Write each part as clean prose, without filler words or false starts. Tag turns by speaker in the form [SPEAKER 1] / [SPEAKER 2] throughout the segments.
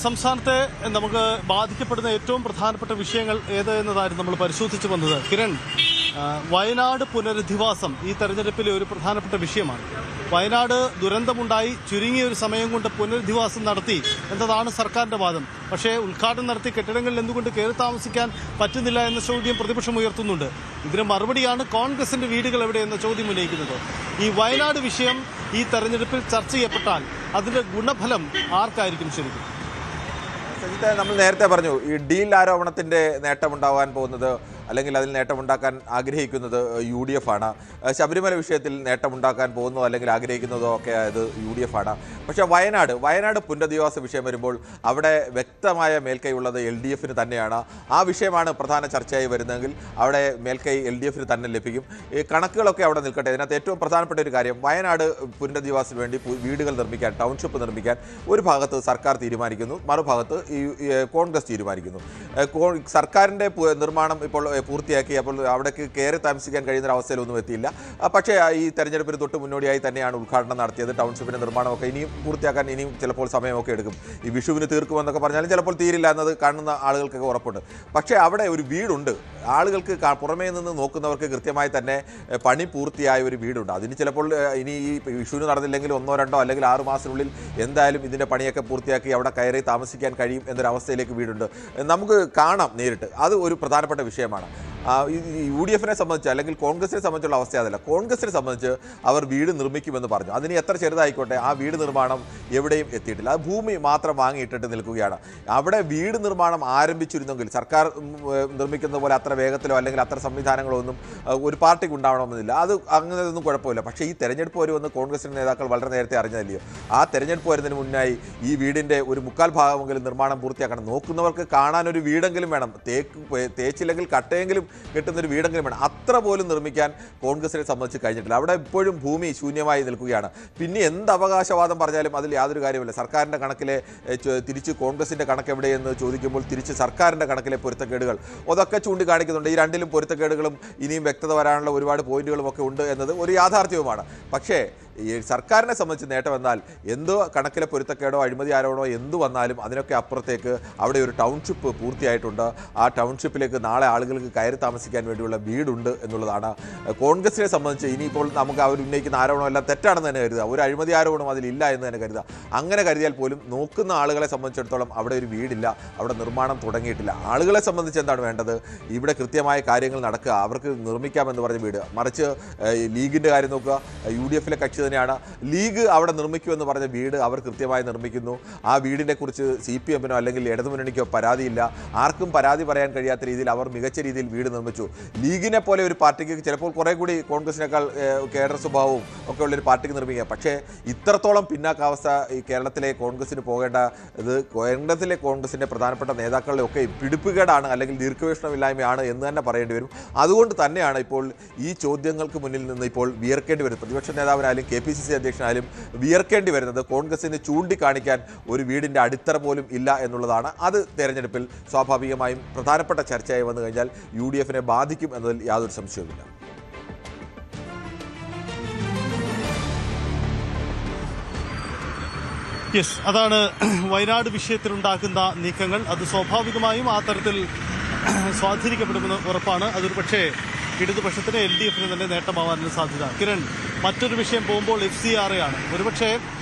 [SPEAKER 1] സംസ്ഥാനത്തെ നമുക്ക് ബാധിക്കപ്പെടുന്ന ഏറ്റവും പ്രധാനപ്പെട്ട വിഷയങ്ങൾ ഏത് എന്നതായിരുന്നു നമ്മൾ പരിശോധിച്ചു വന്നത്. കിരൺ, വയനാട് പുനരധിവാസം ഈ തെരഞ്ഞെടുപ്പിലെ ഒരു പ്രധാനപ്പെട്ട വിഷയമാണ്. വയനാട് ദുരന്തമുണ്ടായി ചുരുങ്ങിയ ഒരു സമയം കൊണ്ട് പുനരധിവാസം നടത്തി എന്നതാണ് സർക്കാരിന്റെ വാദം. പക്ഷേ ഉദ്ഘാടനം നടത്തി കെട്ടിടങ്ങളിൽ എന്തുകൊണ്ട് കയറി താമസിക്കാൻ പറ്റുന്നില്ല എന്ന ചോദ്യം പ്രതിപക്ഷം ഉയർത്തുന്നുണ്ട്. ഇതിന് മറുപടിയാണ് കോൺഗ്രസിന്റെ വീടുകൾ എവിടെ എന്ന ചോദ്യം ഉന്നയിക്കുന്നത്. ഈ വയനാട് വിഷയം ഈ തെരഞ്ഞെടുപ്പിൽ ചർച്ച ചെയ്യപ്പെട്ടാൽ അതിന്റെ ഗുണഫലം ആർക്കായിരിക്കും ശരിക്കും?
[SPEAKER 2] സജിത്തെ, നമ്മൾ നേരത്തെ പറഞ്ഞു ഈ ഡീൽ ആരോപണത്തിന്റെ നേട്ടമുണ്ടാവാൻ പോകുന്നത് അല്ലെങ്കിൽ അതിൽ നേട്ടമുണ്ടാക്കാൻ ആഗ്രഹിക്കുന്നത് UDF ആണ്. ശബരിമല വിഷയത്തിൽ നേട്ടമുണ്ടാക്കാൻ പോകുന്നതോ അല്ലെങ്കിൽ ആഗ്രഹിക്കുന്നതോ ഒക്കെ അത് UDF ആണ്. പക്ഷേ വയനാട് പുനരധിവാസ വിഷയം വരുമ്പോൾ അവിടെ വ്യക്തമായ മേൽക്കൈ ഉള്ളത് LDF തന്നെയാണ്. ആ വിഷയമാണ് പ്രധാന ചർച്ചയായി വരുന്നതെങ്കിൽ അവിടെ മേൽക്കൈ LDF തന്നെ ലഭിക്കും. ഈ കണക്കുകളൊക്കെ അവിടെ നിൽക്കട്ടെ. ഇതിനകത്ത് ഏറ്റവും പ്രധാനപ്പെട്ട ഒരു കാര്യം, വയനാട് പുനരധിവാസത്തിന് വേണ്ടി വീടുകൾ നിർമ്മിക്കാൻ, ടൗൺഷിപ്പ് നിർമ്മിക്കാൻ ഒരു ഭാഗത്ത് സർക്കാർ തീരുമാനിക്കുന്നു, മറുഭാഗത്ത് ഈ കോൺഗ്രസ് തീരുമാനിക്കുന്നു. സർക്കാരിൻ്റെ നിർമ്മാണം ഇപ്പോൾ പൂർത്തിയാക്കി. അപ്പോൾ അവിടേക്ക് കയറി താമസിക്കാൻ കഴിയുന്ന അവസ്ഥയിലൊന്നും എത്തിയില്ല. പക്ഷേ ഈ തെരഞ്ഞെടുപ്പിന് തൊട്ട് മുന്നോടിയായി തന്നെയാണ് ഉദ്ഘാടനം നടത്തിയത്. ടൗൺഷിപ്പിൻ്റെ നിർമ്മാണമൊക്കെ ഇനിയും പൂർത്തിയാക്കാൻ ഇനിയും ചിലപ്പോൾ സമയമൊക്കെ എടുക്കും. ഈ വിഷുവിന് തീർക്കുമെന്നൊക്കെ പറഞ്ഞാലും ചിലപ്പോൾ തീരില്ല എന്നത് കാണുന്ന ആളുകൾക്കൊക്കെ ഉറപ്പുണ്ട്. പക്ഷേ അവിടെ ഒരു വീടുണ്ട്. ആളുകൾക്ക് പുറമേ നിന്ന് നോക്കുന്നവർക്ക് കൃത്യമായി തന്നെ പണി പൂർത്തിയായ ഒരു വീടുണ്ട്. അതിന് ചിലപ്പോൾ ഇനി ഈ വിഷുവിന് നടന്നില്ലെങ്കിൽ 1 2 അല്ലെങ്കിൽ 6 മാസത്തിനുള്ളിൽ എന്തായാലും ഇതിൻ്റെ പണിയൊക്കെ പൂർത്തിയാക്കി അവിടെ കയറി താമസിക്കാൻ കഴിയും എന്നൊരവസ്ഥയിലേക്ക് വീടുണ്ട്. നമുക്ക് കാണാം നേരിട്ട്. അത് ഒരു പ്രധാനപ്പെട്ട വിഷയമാണ്. UDF സംബന്ധിച്ച് അല്ലെങ്കിൽ കോൺഗ്രസിനെ സംബന്ധിച്ചുള്ള അവസ്ഥ അതല്ല. കോൺഗ്രസിനെ സംബന്ധിച്ച് അവർ വീട് നിർമ്മിക്കുമെന്ന് പറഞ്ഞു. അതിന് എത്ര ചെറുതായിക്കോട്ടെ ആ വീട് നിർമ്മാണം എവിടെയും എത്തിയിട്ടില്ല. അത് ഭൂമി മാത്രം വാങ്ങിയിട്ടിട്ട് നിൽക്കുകയാണ്. അവിടെ വീട് നിർമ്മാണം ആരംഭിച്ചിരുന്നെങ്കിൽ സർക്കാർ നിർമ്മിക്കുന്ന പോലെ അത്ര വേഗത്തിലോ അല്ലെങ്കിൽ അത്ര സംവിധാനങ്ങളോ ഒന്നും ഒരു പാർട്ടിക്ക് ഉണ്ടാവണമെന്നില്ല. അത് അങ്ങനെയൊന്നും കുഴപ്പമില്ല. പക്ഷേ ഈ തെരഞ്ഞെടുപ്പ് വരുമെന്ന് കോൺഗ്രസിൻ്റെ നേതാക്കൾ വളരെ നേരത്തെ അറിഞ്ഞതല്ലയോ. ആ തെരഞ്ഞെടുപ്പ് വരുന്നതിന് മുന്നായി ഈ വീടിൻ്റെ ഒരു 3/4 ഭാഗമെങ്കിലും നിർമ്മാണം പൂർത്തിയാക്കണം. നോക്കുന്നവർക്ക് കാണാനൊരു വീടെങ്കിലും വേണം. തേച്ചില്ലെങ്കിൽ കട്ടയെങ്കിലും കിട്ടുന്നൊരു വീടെങ്കിലും വേണം. അത്ര പോലും നിർമ്മിക്കാൻ കോൺഗ്രസിനെ സംബന്ധിച്ച് കഴിഞ്ഞിട്ടില്ല. അവിടെ ഇപ്പോഴും ഭൂമി ശൂന്യമായി നിൽക്കുകയാണ്. പിന്നെ എന്ത് അവകാശവാദം പറഞ്ഞാലും അതിൽ യാതൊരു കാര്യമില്ല. സർക്കാരിൻ്റെ കണക്കിലെ തിരിച്ച് കോൺഗ്രസിൻ്റെ കണക്ക് എവിടെയെന്ന് ചോദിക്കുമ്പോൾ തിരിച്ച് സർക്കാരിൻ്റെ കണക്കിലെ പൊരുത്തക്കേടുകൾ അതൊക്കെ ചൂണ്ടിക്കാണിക്കുന്നുണ്ട്. ഈ രണ്ടിലും പൊരുത്തക്കേടുകളും ഇനിയും വ്യക്തത വരാനുള്ള ഒരുപാട് പോയിന്റുകളും ഒക്കെ ഉണ്ട് എന്നത് ഒരു യാഥാർത്ഥ്യവുമാണ്. പക്ഷേ ഈ സർക്കാരിനെ സംബന്ധിച്ച് നേട്ടം എന്നാൽ എന്തോ കണക്കിലെ പൊരുത്തക്കേടോ അഴിമതി ആരോപണമോ എന്തു വന്നാലും അതിനൊക്കെ അപ്പുറത്തേക്ക് അവിടെ ഒരു ടൗൺഷിപ്പ് പൂർത്തിയായിട്ടുണ്ട്. ആ ടൗൺഷിപ്പിലേക്ക് നാളെ ആളുകൾക്ക് കയറി താമസിക്കാൻ വേണ്ടിയുള്ള വീടുണ്ട് എന്നുള്ളതാണ്. കോൺഗ്രസിനെ സംബന്ധിച്ച് ഇനിയിപ്പോൾ നമുക്ക് അവർ ഉന്നയിക്കുന്ന ആരോപണമെല്ലാം തെറ്റാണെന്ന് തന്നെ കരുതുക. ഒരു അഴിമതി ആരോപണം അതിലില്ല എന്ന് തന്നെ കരുതുക. അങ്ങനെ കരുതിയാൽ പോലും നോക്കുന്ന ആളുകളെ സംബന്ധിച്ചിടത്തോളം അവിടെ ഒരു വീടില്ല, അവിടെ നിർമ്മാണം തുടങ്ങിയിട്ടില്ല. ആളുകളെ സംബന്ധിച്ച് എന്താണ് വേണ്ടത്? ഇവിടെ കൃത്യമായ കാര്യങ്ങൾ നടക്കുക, അവർക്ക് നിർമ്മിക്കാമെന്ന് പറഞ്ഞ വീട്. മറിച്ച് ലീഗിൻ്റെ കാര്യം നോക്കുക, UDF കക്ഷി തന്നെയാണ്. ലീഗ് അവിടെ നിർമ്മിക്കുമെന്ന് പറഞ്ഞ വീട് അവർ കൃത്യമായി നിർമ്മിക്കുന്നു. ആ വീടിനെ കുറിച്ച് CPM-നോ അല്ലെങ്കിൽ ഇടതുമുന്നണിക്കോ പരാതിയില്ല. ആർക്കും പരാതി പറയാൻ കഴിയാത്ത രീതിയിൽ അവർ മികച്ച രീതിയിൽ വീട് നിർമ്മിച്ചു. ലീഗിനെ പോലെ ഒരു പാർട്ടിക്ക് ചിലപ്പോൾ കുറേ കൂടി കോൺഗ്രസിനേക്കാൾ കേഡർ സ്വഭാവവും ഒക്കെ ഉള്ളൊരു പാർട്ടിക്ക് നിർമ്മിക്കുക. പക്ഷേ ഇത്രത്തോളം പിന്നാക്കാവസ്ഥ ഈ കേരളത്തിലെ കോൺഗ്രസിന് പോകേണ്ട ഇത് കേരളത്തിലെ കോൺഗ്രസിൻ്റെ പ്രധാനപ്പെട്ട നേതാക്കളുടെ ഒക്കെ പിടിപ്പുകേടാണ് അല്ലെങ്കിൽ ദീർഘവീക്ഷണമില്ലായ്മയാണ് എന്ന് തന്നെ പറയേണ്ടി വരും. അതുകൊണ്ട് തന്നെയാണ് ഇപ്പോൾ ഈ ചോദ്യങ്ങൾക്ക് മുന്നിൽ നിന്ന് ഇപ്പോൾ വിയർക്കേണ്ടി വരുന്നത്. പ്രതിപക്ഷ നേതാവിനായാലും KPCC അധ്യക്ഷനായാലും വിയർക്കേണ്ടി വരുന്നത് കോൺഗ്രസിന് ചൂണ്ടിക്കാണിക്കാൻ ഒരു വീടിൻ്റെ അടിത്തറ പോലും ഇല്ല എന്നുള്ളതാണ്. അത് തെരഞ്ഞെടുപ്പിൽ സ്വാഭാവികമായും പ്രധാനപ്പെട്ട ചർച്ചയായി വന്നു കഴിഞ്ഞാൽ UDF ബാധിക്കും എന്നതിൽ യാതൊരു സംശയവുമില്ല.
[SPEAKER 1] അതാണ് വയനാട് വിഷയത്തിലുണ്ടാക്കുന്ന നീക്കങ്ങൾ. അത് സ്വാഭാവികമായും ആ തരത്തിൽ സ്വാധീനിക്കപ്പെടുമെന്ന് ഉറപ്പാണ്. അതൊരു പക്ഷേ ഇടതുപക്ഷത്തിന് LDF തന്നെ നേട്ടമാവാനുള്ള സാധ്യത. കിരൺ, മറ്റൊരു വിഷയം പോകുമ്പോൾ FCRA ആണ്. ഒരുപക്ഷേ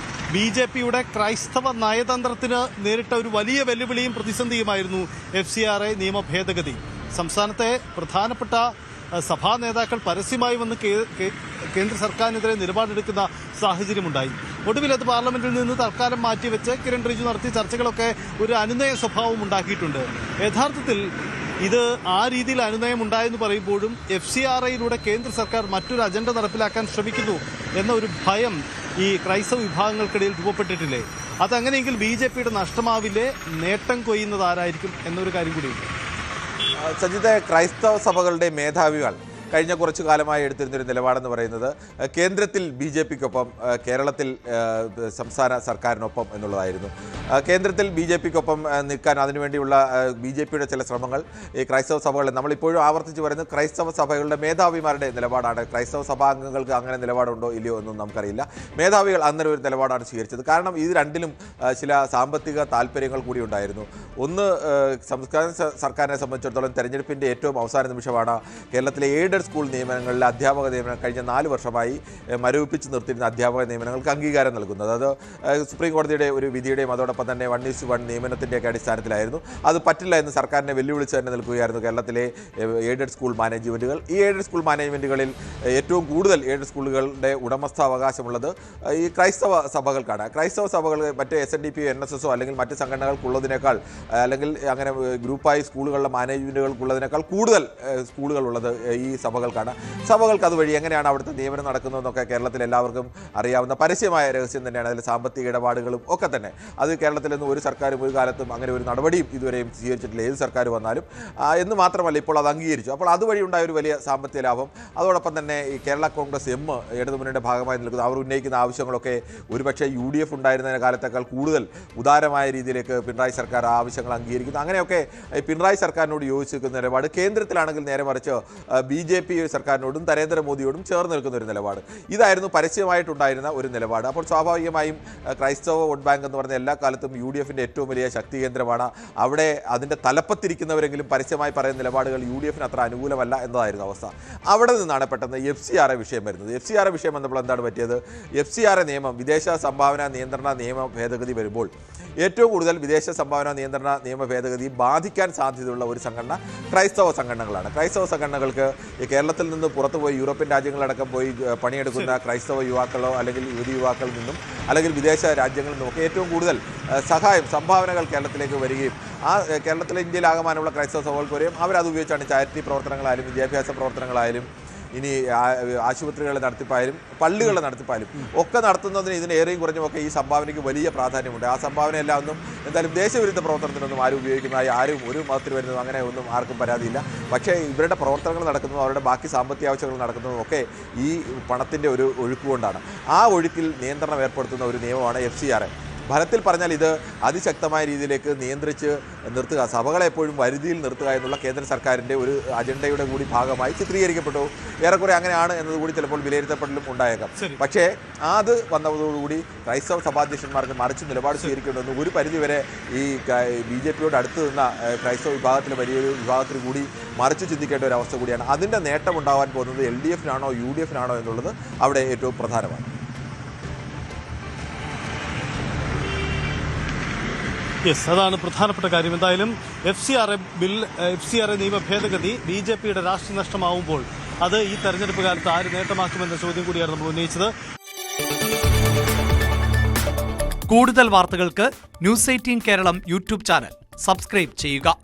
[SPEAKER 1] BJP-യുടെ ക്രൈസ്തവ നയതന്ത്രത്തിന് നേരിട്ട ഒരു വലിയ വെല്ലുവിളിയും പ്രതിസന്ധിയുമായിരുന്നു FCRA നിയമ ഭേദഗതി. സംസ്ഥാനത്തെ പ്രധാനപ്പെട്ട സഭാ നേതാക്കൾ പരസ്യമായി വന്ന് കേന്ദ്ര സർക്കാരിനെതിരെ നിലപാടെടുക്കുന്ന സാഹചര്യമുണ്ടായി. ഒടുവിൽ അത് പാർലമെന്റിൽ നിന്ന് തൽക്കാലം മാറ്റിവെച്ച് കിരൺ റിജു നടത്തിയ ചർച്ചകളൊക്കെ ഒരു അനുനയ സ്വഭാവം ഉണ്ടാക്കിയിട്ടുണ്ട്. യഥാർത്ഥത്തിൽ ഇത് ആ രീതിയിൽ അനുനയം ഉണ്ടായെന്ന് പറയുമ്പോഴും FCRA-യിലൂടെ കേന്ദ്ര സർക്കാർ മറ്റൊരു അജണ്ട നടപ്പിലാക്കാൻ ശ്രമിക്കുന്നു എന്ന ഒരു ഭയം ഈ ക്രൈസ്തവ വിഭാഗങ്ങൾക്കിടയിൽ രൂപപ്പെട്ടിട്ടില്ലേ? അതങ്ങനെയെങ്കിൽ BJP-യുടെ നഷ്ടമാവില്ലേ? നേട്ടം കൊയ്യുന്നത് ആരായിരിക്കും എന്നൊരു കാര്യം കൂടിയുണ്ട്.
[SPEAKER 2] സജിത, ക്രൈസ്തവ സഭകളുടെ മേധാവികൾ കഴിഞ്ഞ കുറച്ചു കാലമായി എടുത്തിരുന്നൊരു നിലപാടെന്ന് പറയുന്നത് കേന്ദ്രത്തിൽ BJP-ക്കൊപ്പം കേരളത്തിൽ സംസ്ഥാന സർക്കാരിനൊപ്പം എന്നുള്ളതായിരുന്നു. കേന്ദ്രത്തിൽ BJP-ക്കൊപ്പം നിൽക്കാൻ അതിനുവേണ്ടിയുള്ള BJP-യുടെ ചില ശ്രമങ്ങൾ ഈ ക്രൈസ്തവ സഭകളിൽ നമ്മളിപ്പോഴും ആവർത്തിച്ച് പറയുന്നത് ക്രൈസ്തവ സഭകളുടെ മേധാവിമാരുടെ നിലപാടാണ്. ക്രൈസ്തവ സഭാംഗങ്ങൾക്ക് അങ്ങനെ നിലപാടുണ്ടോ ഇല്ലയോ എന്നും നമുക്കറിയില്ല. മേധാവികൾ അന്നേരം ഒരു നിലപാടാണ് സ്വീകരിച്ചത്. കാരണം ഇത് രണ്ടിലും ചില സാമ്പത്തിക താല്പര്യങ്ങൾ കൂടി ഉണ്ടായിരുന്നു. ഒന്ന്, സംസ്ഥാന സർക്കാരിനെ സംബന്ധിച്ചിടത്തോളം തെരഞ്ഞെടുപ്പിൻ്റെ ഏറ്റവും അവസാന നിമിഷമാണ് കേരളത്തിലെ എയ്ഡഡ് സ്കൂൾ നിയമനങ്ങളിലെ അധ്യാപക നിയമനം കഴിഞ്ഞ 4 വർഷമായി മരവിപ്പിച്ച് നിർത്തിയിരുന്ന അധ്യാപക നിയമനങ്ങൾക്ക് അംഗീകാരം നൽകുന്നത്. അത് സുപ്രീം കോടതിയുടെ ഒരു വിധിയുടെയും അതോടൊപ്പം തന്നെ 1:1 നിയമനത്തിൻ്റെയൊക്കെ അടിസ്ഥാനത്തിലായിരുന്നു. അത് പറ്റില്ല എന്ന് സർക്കാരിനെ വെല്ലുവിളിച്ച് തന്നെ നിൽക്കുകയായിരുന്നു കേരളത്തിലെ എയ്ഡഡ് സ്കൂൾ മാനേജ്മെൻറ്റുകൾ. ഈ എയ്ഡഡ് സ്കൂൾ മാനേജ്മെൻറ്റുകളിൽ ഏറ്റവും കൂടുതൽ എയ്ഡഡ് സ്കൂളുകളുടെ ഉടമസ്ഥാവകാശമുള്ളത് ഈ ക്രൈസ്തവ സഭകൾക്കാണ്. ക്രൈസ്തവ സഭകൾ മറ്റ് SNDP, NSS അല്ലെങ്കിൽ മറ്റ് സംഘടനകൾക്കുള്ളതിനേക്കാൾ അല്ലെങ്കിൽ അങ്ങനെ ഗ്രൂപ്പായി സ്കൂളുകളിലെ മാനേജ്മെൻറ്റുകൾക്കുള്ളതിനേക്കാൾ കൂടുതൽ സ്കൂളുകളുള്ളത് ഈ സഭകൾക്കാണ്. സഭകൾക്ക് അതുവഴി എങ്ങനെയാണ് അവിടുത്തെ നിയമനം നടക്കുന്നതെന്നൊക്കെ കേരളത്തിൽ എല്ലാവർക്കും അറിയാവുന്ന പരസ്യമായ രഹസ്യം തന്നെയാണ്. അതിൽ സാമ്പത്തിക ഇടപാടുകളും ഒക്കെ തന്നെ. അത് കേരളത്തിൽ നിന്ന് ഒരു സർക്കാരും ഒരു കാലത്തും അങ്ങനെ ഒരു നടപടിയും ഇതുവരെയും സ്വീകരിച്ചിട്ടില്ല, ഏത് സർക്കാർ വന്നാലും. എന്ന് മാത്രമല്ല ഇപ്പോൾ അത് അംഗീകരിച്ചു. അപ്പോൾ അതുവഴി ഉണ്ടായ ഒരു വലിയ സാമ്പത്തിക ലാഭം. അതോടൊപ്പം തന്നെ ഈ കേരള കോൺഗ്രസ് എം ഇടതുമുന്നണിയുടെ ഭാഗമായി നിൽക്കുന്നത് അവർ ഉന്നയിക്കുന്ന ആവശ്യങ്ങളൊക്കെ ഒരുപക്ഷെ UDF ഉണ്ടായിരുന്ന കാലത്തേക്കാൾ കൂടുതൽ ഉദാരമായ രീതിയിലേക്ക് പിണറായി സർക്കാർ ആവശ്യങ്ങൾ അംഗീകരിക്കുന്നു. അങ്ങനെയൊക്കെ പിണറായി സർക്കാരിനോട് യോജിച്ച് നിൽക്കുന്ന നിലപാട്. കേന്ദ്രത്തിലാണെങ്കിൽ നേരെ മറിച്ച് BJP സർക്കാരിനോടും നരേന്ദ്രമോദിയോടും ചേർന്ന് നിൽക്കുന്ന ഒരു നിലപാട്. ഇതായിരുന്നു പരസ്യമായിട്ടുണ്ടായിരുന്ന ഒരു നിലപാട്. അപ്പോൾ സ്വാഭാവികമായും ക്രൈസ്തവ വോട്ട് ബാങ്ക് എന്ന് പറഞ്ഞ എല്ലാ കാലത്തും UDF-ന്റെ ഏറ്റവും വലിയ ശക്തി കേന്ദ്രമാണ്. അവിടെ അതിൻ്റെ തലപ്പത്തിരിക്കുന്നവരെങ്കിലും പരസ്യമായി പറയുന്ന നിലപാടുകൾ UDF-ന് അത്ര അനുകൂലമല്ല എന്നതായിരുന്നു അവസ്ഥ. അവിടെ നിന്നാണ് പെട്ടെന്ന് FCRA വിഷയം വരുന്നത്. FCRA വിഷയം വന്നപ്പോൾ എന്താണ് പറ്റിയത്? FCRA നിയമം, വിദേശ സംഭാവന നിയന്ത്രണ നിയമ ഭേദഗതി വരുമ്പോൾ ഏറ്റവും കൂടുതൽ വിദേശ സംഭാവന നിയന്ത്രണ നിയമ ഭേദഗതി ബാധിക്കാൻ സാധ്യതയുള്ള ഒരു സംഘടന ക്രൈസ്തവ സംഘടനകളാണ്. ക്രൈസ്തവ സംഘടനകൾക്ക് ഈ കേരളത്തിൽ നിന്ന് പുറത്തുപോയി യൂറോപ്യൻ രാജ്യങ്ങളടക്കം പോയി പണിയെടുക്കുന്ന ക്രൈസ്തവ യുവാക്കളോ അല്ലെങ്കിൽ യുവതി യുവാക്കളിൽ നിന്നും അല്ലെങ്കിൽ വിദേശ രാജ്യങ്ങളിൽ നിന്നുമൊക്കെ ഏറ്റവും കൂടുതൽ സംഭാവനകൾ കേരളത്തിലേക്ക് വരികയും ആ കേരളത്തിലെ ഇന്ത്യയിലാകമാനമുള്ള ക്രൈസ്തവ സഭകൾക്ക് വരെയും അവരത് ഉപയോഗിച്ചാണ് ചാരിറ്റി പ്രവർത്തനങ്ങളായാലും വിദ്യാഭ്യാസ പ്രവർത്തനങ്ങളായാലും ഇനി ആശുപത്രികളുടെ നടത്തിപ്പായാലും പള്ളികളുടെ നടത്തിപ്പായാലും ഒക്കെ നടത്തുന്നതിന് ഇതിനേറെയും കുറഞ്ഞുമൊക്കെ ഈ സംഭാവനയ്ക്ക് വലിയ പ്രാധാന്യമുണ്ട്. ആ സംഭാവനയെല്ലാം ഒന്നും എന്തായാലും ദേശവിരുദ്ധ പ്രവർത്തനത്തിനൊന്നും ആരും ഉപയോഗിക്കുന്നതായി ആരും ഒരു മതത്തിൽ വരുന്നതും അങ്ങനെ ഒന്നും ആർക്കും പരാതിയില്ല. പക്ഷേ ഇവരുടെ പ്രവർത്തനങ്ങൾ നടക്കുന്നതും അവരുടെ ബാക്കി സാമ്പത്തിക ആവശ്യങ്ങൾ നടക്കുന്നതും ഒക്കെ ഈ പണത്തിൻ്റെ ഒരു ഒഴുക്കുകൊണ്ടാണ്. ആ ഒഴുക്കിൽ നിയന്ത്രണം ഏർപ്പെടുത്തുന്ന ഒരു നിയമമാണ് FCRA. ഫലത്തിൽ പറഞ്ഞാൽ ഇത് അതിശക്തമായ രീതിയിലേക്ക് നിയന്ത്രിച്ച് നിർത്തുക, സഭകളെ എപ്പോഴും വരുതിയിൽ നിർത്തുക എന്നുള്ള കേന്ദ്ര സർക്കാരിൻ്റെ ഒരു അജണ്ടയുടെ കൂടി ഭാഗമായി ചിത്രീകരിക്കപ്പെട്ടു. ഏറെക്കുറെ അങ്ങനെയാണ് എന്നതുകൂടി ചിലപ്പോൾ വിലയിരുത്തപ്പെടലും ഉണ്ടായേക്കാം. പക്ഷേ അത് വന്നതോടുകൂടി ക്രൈസ്തവ സഭാധ്യക്ഷന്മാർക്ക് മറിച്ച് നിലപാട് സ്വീകരിക്കേണ്ടെന്ന് ഒരു പരിധിവരെ ഈ BJP-യോട് അടുത്ത് നിന്ന ക്രൈസ്തവ വിഭാഗത്തിലെ വലിയൊരു വിഭാഗത്തിൽ കൂടി മറിച്ച് ചിന്തിക്കേണ്ട ഒരു അവസ്ഥ കൂടിയാണ്. അതിൻ്റെ നേട്ടമുണ്ടാവാൻ പോകുന്നത് LDF-നാണോ UDF-നാണോ എന്നുള്ളത് അവിടെ ഏറ്റവും പ്രധാനമാണ്.
[SPEAKER 1] അതാണ് പ്രധാനപ്പെട്ട കാര്യം. എന്തായാലും FCRA നിയമ ഭേദഗതി BJP-യുടെ രാഷ്ട്രീയ നഷ്ടമാവുമ്പോൾ അത് ഈ തെരഞ്ഞെടുപ്പ് കാലത്ത് ആര് നേട്ടമാക്കുമെന്ന ചോദ്യം കൂടിയാണ് നമ്മൾ ഉന്നയിച്ചത്.
[SPEAKER 3] കൂടുതൽ വാർത്തകൾക്ക് News 18 Keralam YouTube channel subscribe ചെയ്യുക.